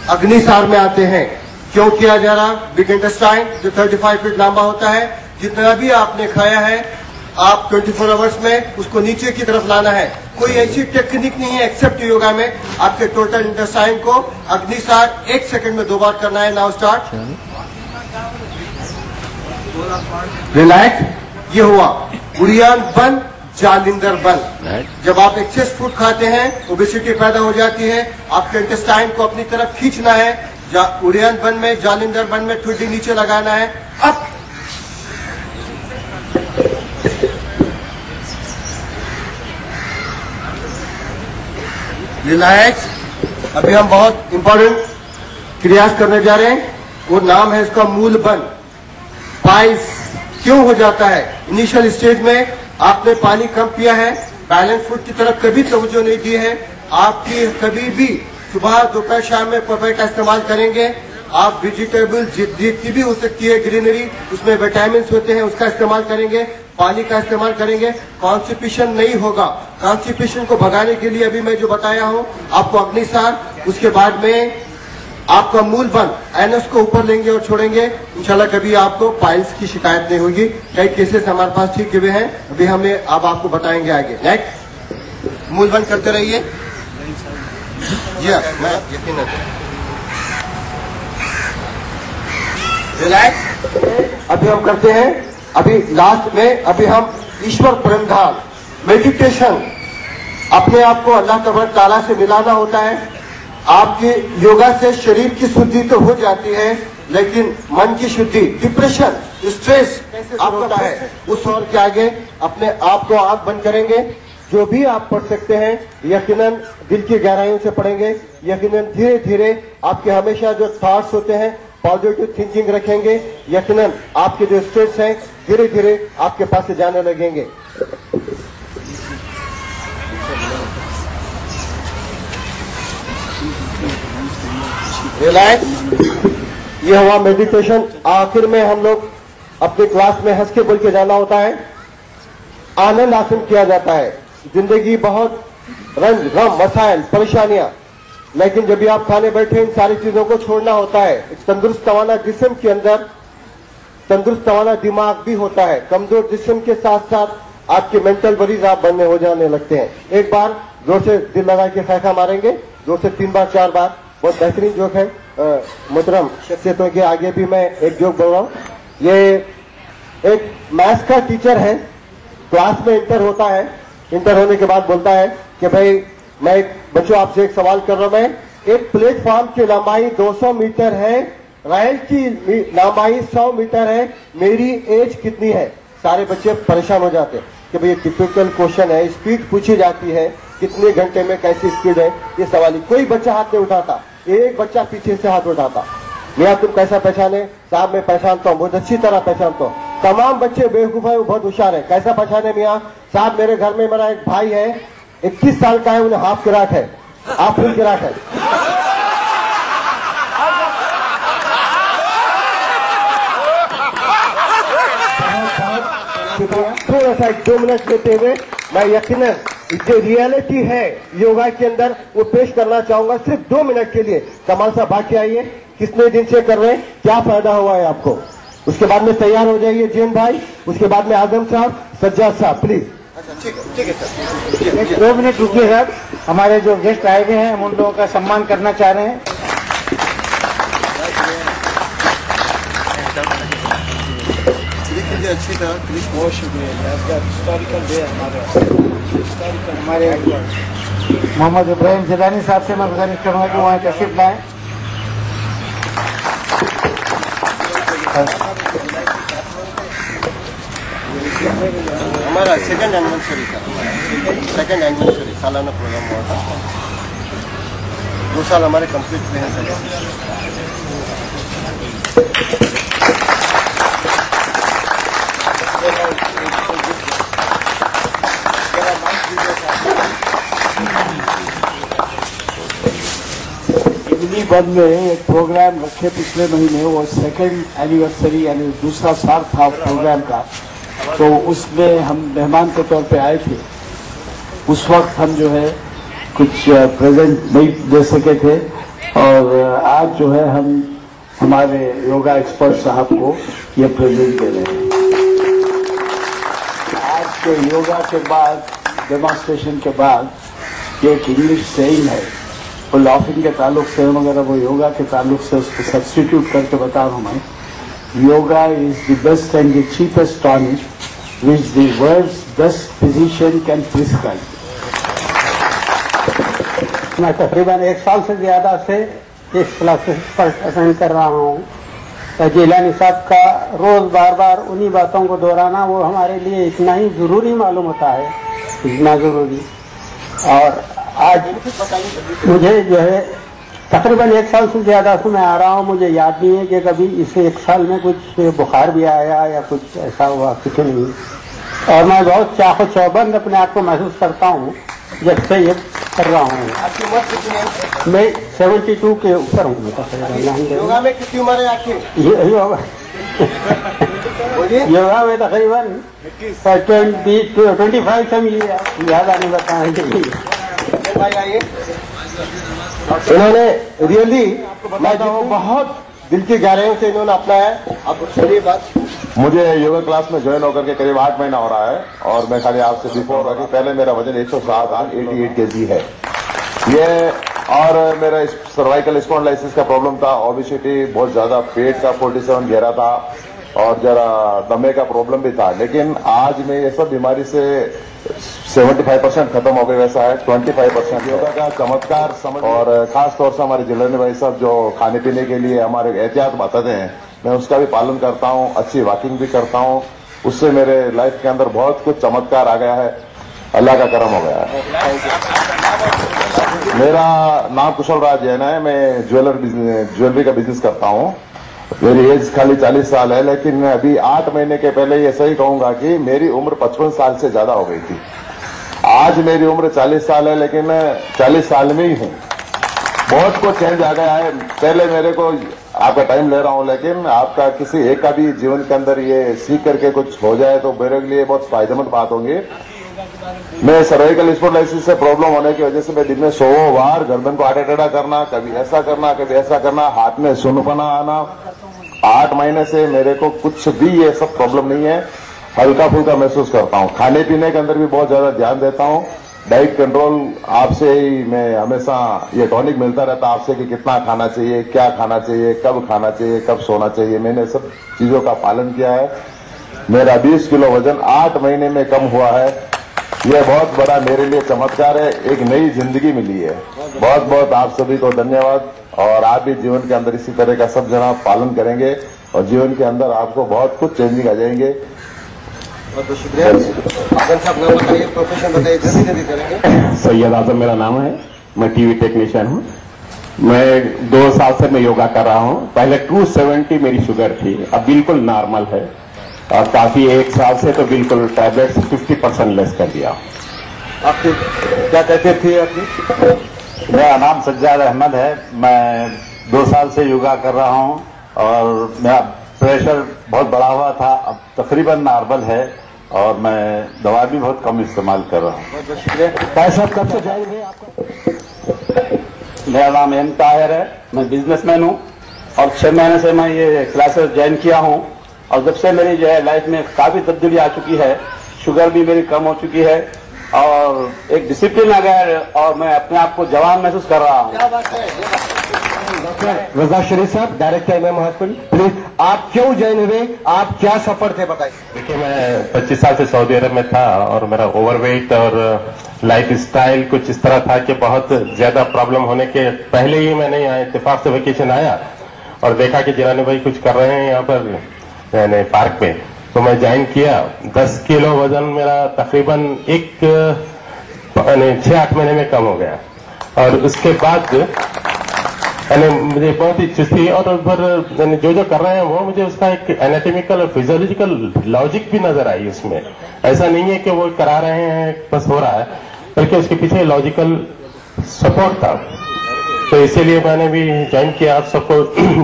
अग्निसार में आते हैं। क्यों किया जा रहा? बिग इंटेस्टाइन जो 35 फीट लंबा होता है, जितना भी आपने खाया है आप 24 आवर्स में उसको नीचे की तरफ लाना है। कोई ऐसी टेक्निक नहीं है एक्सेप्ट योगा में आपके टोटल इंटेस्टाइन को अग्निसार 1 सेकंड में 2 बार करना है। Now start. रिलैक्स। ये हुआ उड़ियान बन, जालिंदर बन। जब आप एक्सेस फूड खाते हैं ओबेसिटी पैदा हो जाती है। आपके इंटेस्टाइन को अपनी तरफ खींचना है। उड़ियान बन में, जालिंदर बन में ठुड्डी नीचे लगाना है। अब रिलैक्स। अभी हम बहुत इंपॉर्टेंट क्रियास करने जा रहे हैं। वो नाम है इसका मूल बन। पाइल्स क्यों हो जाता है? इनिशियल स्टेज में आपने पानी कम पिया है, बैलेंस फूड की तरफ कभी तवज्जो नहीं दी है। आपकी कभी भी सुबह दोपहर शाम में पपाया का इस्तेमाल करेंगे। आप वेजिटेबल जितनी भी हो सकती है ग्रीनरी, उसमें विटामिन होते हैं, उसका इस्तेमाल करेंगे। पानी का इस्तेमाल करेंगे। कॉन्स्टिपेशन नहीं होगा। कॉन्स्टिपेशन को भगाने के लिए अभी मैं जो बताया हूं आपको अग्निसार, उसके बाद में आपका मूल बन, एनस को ऊपर लेंगे और छोड़ेंगे। इंशाल्लाह कभी आपको पाइल्स की शिकायत नहीं होगी। कई केसेस हमारे पास ठीक हुए हैं, अभी हमें अब आपको बताएंगे आगे। नेक्स्ट, मूल बन करते रहिए। जी हाँ, मैं यकीन रिलैक्स। अभी हम करते हैं, अभी लास्ट में अभी हम ईश्वर प्रणिधान मेडिटेशन, अपने आप को अल्लाह तबारक तआला से मिलाना होता है। आपके योगा से शरीर की शुद्धि तो हो जाती है, लेकिन मन की शुद्धि, डिप्रेशन, स्ट्रेस कैसे होता है उस और के आगे अपने आप को आंख बंद करेंगे। जो भी आप पढ़ सकते हैं यकीनन दिल की गहराइयों से पढ़ेंगे। यकीनन धीरे धीरे आपके हमेशा जो थॉट्स होते हैं पॉजिटिव थिंकिंग रखेंगे। यकीनन आपके जो स्ट्रेस हैं धीरे धीरे आपके पास से जाने लगेंगे। रिलैक्स। ये हुआ मेडिटेशन। आखिर में हम लोग अपनी क्लास में हंस के बोल के जाना होता है। आनंद आसन किया जाता है। जिंदगी बहुत रंज गम मसाइल परेशानियां, लेकिन जब भी आप खाने बैठे इन सारी चीजों को छोड़ना होता है। एक तंदुरुस्त तवाना जिस्म के अंदर तंदुरुस्त तवाना दिमाग भी होता है। कमजोर जिस्म के साथ साथ आपके मेंटल मरीज आप बनने हो जाने लगते हैं। एक बार जोर से दिल लगा के खैखा मारेंगे, जोर से 3 बार 4 बार। बहुत बेहतरीन जोक है। मोहतरम शख्सियतों के आगे भी मैं एक जोक बोल रहा हूँ। ये एक मैथ्स का टीचर है, क्लास में इंटर होता है। इंटर होने के बाद बोलता है कि भाई मैं बच्चों आपसे एक सवाल कर रहा हूं। मैं एक प्लेटफॉर्म की लंबाई 200 मीटर है, रेल की लंबाई 100 मीटर है, मेरी एज कितनी है? सारे बच्चे परेशान हो जाते हैं कि भाई ये टिपिकल क्वेश्चन है। स्पीड पूछी जाती है, कितने घंटे में कैसी स्पीड है, ये सवाल ही कोई बच्चा हाथ नहीं उठाता। एक बच्चा पीछे से हाथ उठाता। मियाँ तुम कैसा पहचाने? साहब मैं पहचानता हूँ, बहुत अच्छी तरह पहचानता हूँ। तमाम बच्चे बेवकूफ है, वो बहुत होशियार है। कैसा पहचाने मियाँ? साहब मेरे घर में मेरा एक भाई है, 21 साल का है, उन्हें हाफ किराक है, हाफ फुल किराक है। थोड़ा सा 2 मिनट लेते हुए मैं यकीनन जो रियलिटी है योगा के अंदर वो पेश करना चाहूंगा सिर्फ 2 मिनट के लिए। कमाल साहब बाकी आइए, कितने दिन से कर रहे हैं, क्या फायदा हुआ है आपको? उसके बाद में तैयार हो जाइए जैन भाई, उसके बाद में आजम साहब, सज्जाद साहब प्लीज। ठीक है सर, 2 मिनट रुकिए सर। हमारे जो गेस्ट आए हुए हैं हम उन लोगों का सम्मान करना चाह रहे हैं। अच्छी तरह बहुत शुक्रिया। हिस्टोरिकल डे हमारे मोहम्मद इब्राहिम जिलानी साहब से मैं गुजारिश करूंगा कि वहाँ तशरीफ लाएं। हमारा सेकंड एनिवर्सरी सालाना प्रोग्राम हुआ था। 2 साल हमारे कंप्लीट हुए हैं। बद में एक प्रोग्राम रखे पिछले महीने, वो सेकंड एनिवर्सरी यानी दूसरा साल था प्रोग्राम का। तो उसमें हम मेहमान के तौर पे आए थे। उस वक्त हम जो है कुछ प्रेजेंट नहीं दे सके थे और आज जो है हम हमारे योगा एक्सपर्ट साहब को ये प्रेजेंट दे रहे हैं। आज के योगा के बाद, डेमोन्स्ट्रेशन के बाद, ये एक इंग्लिश सेइंग है, वो लाफिंग के ताल्लुक से मगर वो योगा के ताल्लुक से उसको सब्स्टिट्यूट करके बता रहा हूं मैं। Yoga is the best and the cheapest tonic which the world's best physician can prescribe. मैं तकरीबन 1 साल से ज्यादा से इस क्लासेस पर अटेंड कर रहा हूँ। तो जिलानी साहब का रोज बार बार उन्हीं बातों को दोहराना वो हमारे लिए इतना ही जरूरी मालूम होता है, इतना जरूरी। और आज मुझे जो है तकरीबन 1 साल से ज्यादा से मैं आ रहा हूँ, मुझे याद नहीं है कि कभी इस 1 साल में कुछ बुखार भी आया या कुछ ऐसा हुआ, कुछ नहीं। और मैं बहुत चाहो चौबंद अपने आप को महसूस करता हूँ जब से ये कर रहा हूँ। आपकी उम्र कितनी है? मैं 72 के ऊपर हूँ। योगा में कितनी उम्र है आपकी? योगा में तकरीबन 25 से मिली है, ज्यादा नहीं बताएंगे। इन्होंने रियली मैं तो बहुत दिल की गहराइयों से इन्होंने अपनाया। अब चलिए बात, मुझे योगा क्लास में ज्वाइन होकर के करीब 8 महीना हो रहा है और मैं खाली आपसे बिफोर पहले मेरा वजन 107 88 केजी है ये, और मेरा सर्वाइकल स्पॉन्डिलाइसिस का प्रॉब्लम था, ओबेसिटी बहुत ज्यादा, पेट का 47 गहरा था और जरा दमे का प्रॉब्लम भी था। लेकिन आज मैं ये सब बीमारी से 75% खत्म हो गए वैसा है, 25% योगा का चमत्कार समझ। और खास तौर से हमारे जिलानी भाई साहब जो खाने पीने के लिए हमारे एहतियात बताते हैं, मैं उसका भी पालन करता हूँ, अच्छी वॉकिंग भी करता हूँ, उससे मेरे लाइफ के अंदर बहुत कुछ चमत्कार आ गया है, अल्लाह का करम हो गया है। मेरा नाम कुशल राज जैन है, मैं ज्वेलरी का बिजनेस करता हूँ। मेरी एज खाली 40 साल है, लेकिन अभी 8 महीने के पहले ये सही कहूंगा कि मेरी उम्र 55 साल से ज्यादा हो गई थी। आज मेरी उम्र 40 साल है, लेकिन 40 साल में ही हूँ। बहुत कुछ चेंज आ गया है। पहले मेरे को आपका टाइम ले रहा हूँ, लेकिन आपका किसी एक का भी जीवन के अंदर ये सीख करके कुछ हो जाए तो मेरे लिए बहुत फायदेमंद बात होगी। मैं सर्वाइकल स्पॉन्डिलाइसिस से प्रॉब्लम होने की वजह से मैं दिन में 100 बार गर्दन को आड़ा टेढ़ा करना, कभी ऐसा करना, कभी ऐसा करना, हाथ में सुनपना आना। 8 महीने से मेरे को कुछ भी ये सब प्रॉब्लम नहीं है, हल्का फुल्का महसूस करता हूँ। खाने पीने के अंदर भी बहुत ज्यादा ध्यान देता हूँ। डाइट कंट्रोल आपसे ही मैं हमेशा ये टॉनिक मिलता रहता आपसे कि कितना खाना चाहिए, क्या खाना चाहिए, कब खाना चाहिए, कब सोना चाहिए। मैंने सब चीजों का पालन किया है। मेरा 20 किलो वजन 8 महीने में कम हुआ है। यह बहुत बड़ा मेरे लिए चमत्कार है, एक नई जिंदगी मिली है। बहुत बहुत आप सभी को धन्यवाद। और आप भी जीवन के अंदर इसी तरह का सब जना पालन करेंगे और जीवन के अंदर आपको बहुत कुछ चेंजिंग आ जाएंगे। बहुत बहुत शुक्रिया। आजम साहब नाम बताइए, प्रोफेशन बताइए, जल्दी करेंगे। सैयद आजम मेरा नाम है, मैं टीवी टेक्नीशियन हूँ। मैं 2 साल से मैं योगा कर रहा हूँ। पहले 270 मेरी शुगर थी, अब बिल्कुल नॉर्मल है और काफी 1 साल से तो बिल्कुल टैबलेट 50% लेस कर दिया। आपकी क्या कैफियत थी आपकी? मेरा नाम सज्जाद अहमद है। मैं 2 साल से योगा कर रहा हूँ और मेरा प्रेशर बहुत बढ़ा हुआ था, अब तकरीबन नॉर्मल है और मैं दवा भी बहुत कम इस्तेमाल कर रहा हूँ। बहुत बहुत शुक्रिया। भाई साहब कब से ज्वाइन हुए आपका? मेरा नाम एम ताहिर है, मैं बिजनेसमैन हूँ और 6 महीने से मैं ये क्लासेस ज्वाइन किया हूँ। और जब से मेरी जो है लाइफ में काफी तब्दीली आ चुकी है, शुगर भी मेरी कम हो चुकी है और एक डिसिप्लिन आ गया है और मैं अपने आप को जवान महसूस कर रहा हूँ। क्या बात है। डॉक्टर रजा शरीफ साहब, डायरेक्टर एमएम हॉस्पिटल, प्लीज आप क्यों ज्वाइन हुए, आप क्या सफर थे बताइए। देखिए, मैं 25 साल से सऊदी अरब में था और मेरा ओवरवेट और लाइफ स्टाइल कुछ इस तरह था कि बहुत ज्यादा प्रॉब्लम होने के पहले ही मैंने यहाँ इत्तेफाक से वेकेशन आया और देखा कि जिलानी भाई कुछ कर रहे हैं यहाँ पर यानी पार्क में, तो मैं ज्वाइन किया। 10 किलो वजन मेरा तकरीबन 6-8 महीने में कम हो गया और उसके बाद यानी मुझे बहुत ही चुस्ती और जो कर रहे हैं वो मुझे उसका एक एनाटॉमिकल और फिजियोलॉजिकल लॉजिक भी नजर आई उसमें। ऐसा नहीं है कि वो करा रहे हैं बस हो रहा है, बल्कि उसके पीछे लॉजिकल सपोर्ट था। तो इसीलिए मैंने भी ज्वाइन किया, आप सबको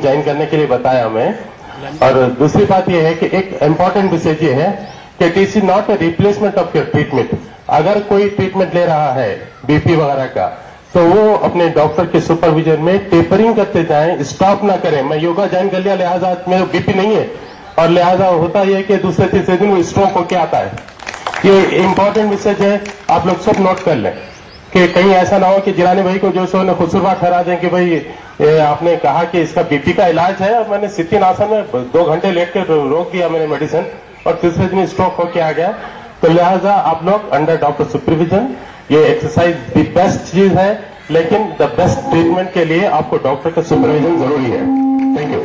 ज्वाइन करने के लिए बताया मैं। और दूसरी बात यह है कि एक इम्पॉर्टेंट मैसेज ये है कि it is not a replacement of your treatment. अगर कोई ट्रीटमेंट ले रहा है बीपी वगैरह का, तो वो अपने डॉक्टर के सुपरविजन में टेपरिंग करते जाएं, स्टॉप ना करें। मैं योगा ज्वाइन कर लिया, लिहाजा मेरा बीपी नहीं है, और लिहाजा होता यह है कि दूसरे तीसरे दिन वो स्ट्रोक होके आता है। ये इंपॉर्टेंट मैसेज है, आप लोग सब नोट कर लें कि कहीं ऐसा ना हो कि जिलानी भाई को जो सो ने खुसुरवा ठहरा दें कि भाई आपने कहा कि इसका बीपी का इलाज है, और मैंने सितिन आसन में 2 घंटे लेट कर रोक दिया मैंने मेडिसिन, और तीसरे दिन स्ट्रोक होके आ गया। तो लिहाजा आप लोग अंडर डॉक्टर सुपरविजन, ये एक्सरसाइज दी बेस्ट चीज है, लेकिन द बेस्ट ट्रीटमेंट के लिए आपको डॉक्टर का सुपरविजन जरूरी है। Thank you.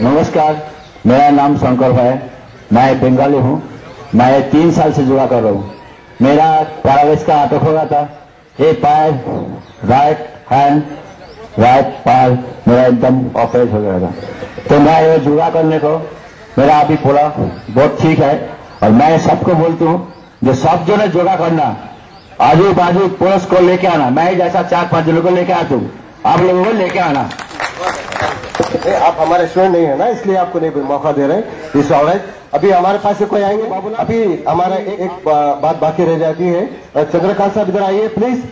नमस्कार, मेरा नाम शंकर है, मैं बंगाली हूँ। मैं 3 साल से योगा कर रहा हूँ। मेरा पैरालिसिस का अटैक हो रहा था, ये पैर, राइट हैंड, राइट पैर मेरा एकदम ऑपरेट हो गया था। तो मैं ये योगा करने को मेरा अभी पूरा बहुत ठीक है, और मैं सबको बोलती हूँ जो सब जो है योगा करना, आजू बाजू पुरुष को लेके आना, मैं जैसा 4-5 जनों को लेके आता हूँ, आप लोगों को लेके आना। आप हमारे स्टूडेंट नहीं है ना, इसलिए आपको नहीं मौका दे रहे। इस ऑलराइट, अभी हमारे पास से कोई आएंगे बाबू? अभी हमारा एक बात बाकी रह जाती है। चंद्रकांत साहब इधर आइए प्लीज।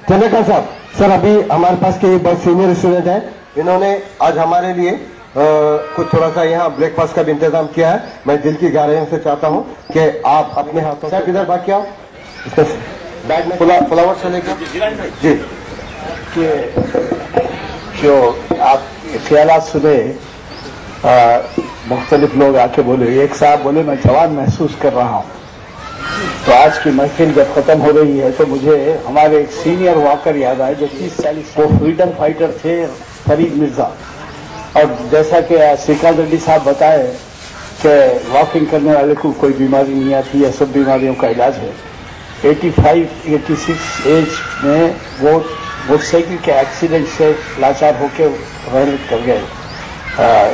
चंद्रकांत साहब, सर अभी हमारे पास के बहुत सीनियर स्टूडेंट हैं, इन्होंने आज हमारे लिए कुछ थोड़ा सा यहाँ ब्रेकफास्ट का भी इंतजाम किया है। मैं दिल की गहराइयों से चाहता हूँ कि आप अपने हाथों से इधर बाकी आओ, बैग में फ्लावर से लेकर जी जो आप ख्यालात सुबह मुख्तलिफ लोग आके बोले, एक साहब बोले मैं जवान महसूस कर रहा हूँ। तो आज की महफिल जब खत्म हो रही है तो मुझे हमारे एक सीनियर वॉकर याद आए जो 30-40 वो फ्रीडम फाइटर थे, फरीद मिर्जा। और जैसा कि श्रीकांत रेड्डी साहब बताए कि वॉकिंग करने वाले को कोई बीमारी नहीं आती है, सब बीमारियों का इलाज है। 85-86 एज में वो मोटरसाइकिल के एक्सीडेंट से लाचार होकर रहमत कर गए,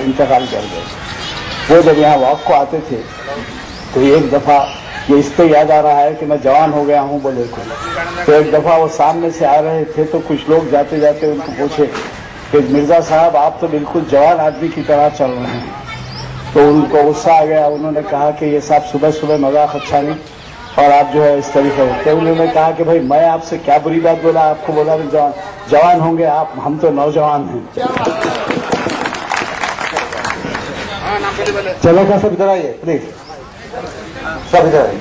इंतकाल कर गए। वो जब यहाँ वॉक को आते थे तो एक दफा ये इस पे याद आ रहा है कि मैं जवान हो गया हूँ बोले को। तो एक दफा वो सामने से आ रहे थे तो कुछ लोग जाते जाते उनको पूछे कि मिर्जा साहब आप तो बिल्कुल जवान आदमी की तरह चल रहे हैं। तो उनको गुस्सा आ गया। उन्होंने कहा कि ये साहब सुबह सुबह मजाक अच्छा नहीं, और आप जो है इस तरीके होते। उन्होंने कहा कि भाई मैं आपसे क्या बुरी बात बोला, आपको बोला भी जवान होंगे आप, हम तो नौजवान हैं। चलो क्या सब इधर आइए प्लीज, सब इधर आइए।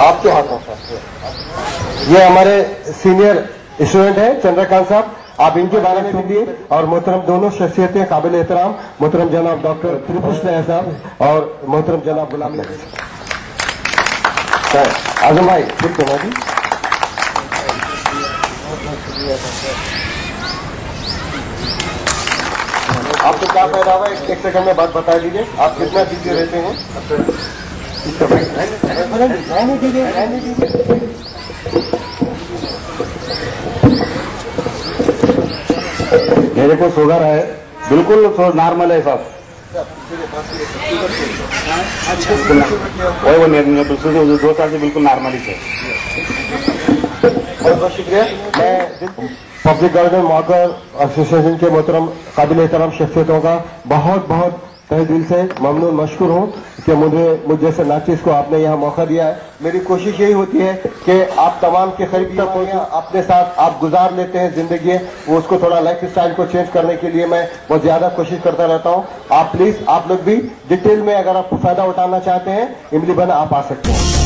आपके हाथों से ये हमारे सीनियर स्टूडेंट हैं चंद्रकांत साहब, आप इनके बारे में सुनिए। और मोहतरम दोनों शख्सियतें काबिल एहतराम, मोहतरम जनाब डॉक्टर त्रिपुष्ण साहब और मोहतरम जनाब गुलाम नबी आजम भाई। ठीक है जी, आपको क्या पैदा हुआ एक सेकंड में बात बता दीजिए। आप कितना बिजी रहते हैं? मेरे को शुगर है, बिल्कुल नॉर्मल है सब। वही वो दूसरे 2 साल से बिल्कुल नॉर्मल ही है। बहुत बहुत शुक्रिया। मैं पब्लिक गार्डन मॉकर एसोसिएशन के मोहतरम काबिल एहतराम शख्सियतों का बहुत बहुत तहे दिल से ममनून मशकूर हूँ कि मुझे जैसे नाचिस को आपने यहाँ मौका दिया है। मेरी कोशिश यही होती है कि आप तमाम के करीब बीमारियाँ अपने साथ आप गुजार लेते हैं जिंदगी, वो उसको थोड़ा लाइफ स्टाइल को चेंज करने के लिए मैं बहुत ज्यादा कोशिश करता रहता हूँ। आप प्लीज आप लोग भी डिटेल में अगर आप फायदा उठाना चाहते हैं इमली बना आप आ सकते हैं।